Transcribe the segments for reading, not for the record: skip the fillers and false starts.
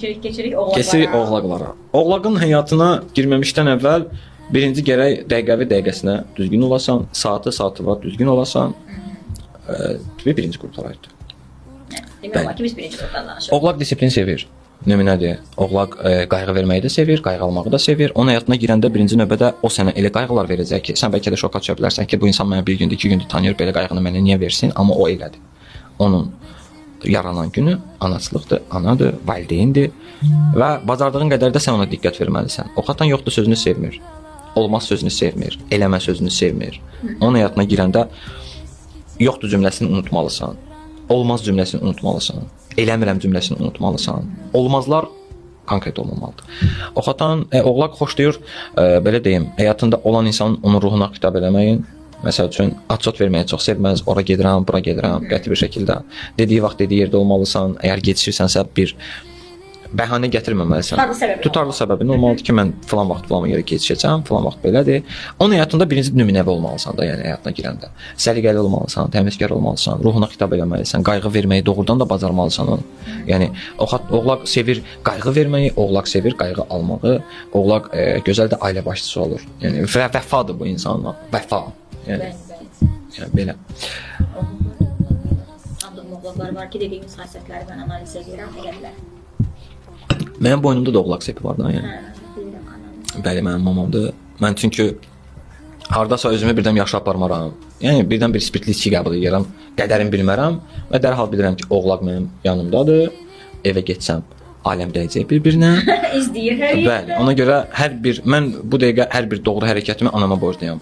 Keçirik oğlaqlara. Keçirik oğlaqlara. Oğlaqın həyatına girməmişdən əvvəl birinci gərək dəqiqəsinə düzgün olasan, saatı var düzgün olasan. Birinci qurtaraydı. Demək olar ki, biz birinci qrupdan danışırıq. Oğlaq disiplin sevir. Nümunədir. Oğlaq qayğı verməyi də sevir, qayğı almağı da sevir. Onun həyatına girəndə birinci növbədə o sənə elə qayğılar verəcək ki, sən bəlkə də şoka düşə bilərsən ki, bu insan mənə bir gündür, 2 gündür tanıyır, belə qayğını mənə niyə versin? Amma o elədi. Onun yaranan günü anaçılıqdır, anadır, valideyndir və bacardığın qədər də sən ona diqqət verməlisən. O xatan yoxdur sözünü sevmir. Olmaz sözünü sevmir, eləmə sözünü sevmir. Onun həyatına girəndə yoxdur cümləsini unutmalısan. Olmaz cümləsini unutmalısan. Eləmirəm cümləsini unutmalısan. Olmazlar konkret olmamalıdır. O xatan oğlaq xoşlayır, belə deyim, həyatında olan insanın onun ruhuna xitab eləməyin. Məsəl üçün atçot verməyi çox sevməz. Ora gedirəm, bura gedirəm, qəti bir şəkildə. Dediyi vaxt dediyi yerdə olmalısan. Əgər gecirsənsə bir bəhanə gətirməməlisən. Tutarlı səbəbin olmalıdır ki, mən falan vaxt falan yerə keçəcəm, falan vaxt belədir. Onun həyatında birinci nümunəvi olmalısan da, yəni həyatına girəndə. Səliqəli olmalısan, təmizkar olmalısan, ruhuna xitab eləməlisən, qayğı verməyi doğrudan da bacarmalısan onu. Yəni oğlaq sevir qayğı verməyi, oğlaq sevir qayğı almağı. Oğlaq gözəl də ailə başçısı olur. Yəni vəfadır bu insanla, vəfa. Yəni belə. Addım oğlaqlar var ki, dediyimiz xasiyyətləri mən analiz edirəm, elə bilər. Mənim boynumda da oğlaq sepi var da, yəni. Bəli, mənim mamamdır. Mən çünki hardasa özümü birdən yaşa aparmaram. Yəni birdən bir spirtli içki qəbul edirəm. Qədərini bilmərəm və dərhal bilirəm ki, oğlaq mənim yanımdadır. Evə getsəm aləm dəyəcək bir-birinə. İzləyir hər yerdə. Bəli, ona görə mən bu dəqiqə hər bir doğru hərəkətimi anama borcluyam.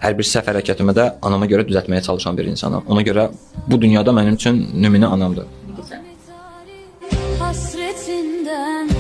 Hər bir səhv hərəkətimi də anama görə düzəltməyə çalışan bir insanam. Ona görə bu dünyada mənim üçün nümunə anamdır. Hasretinden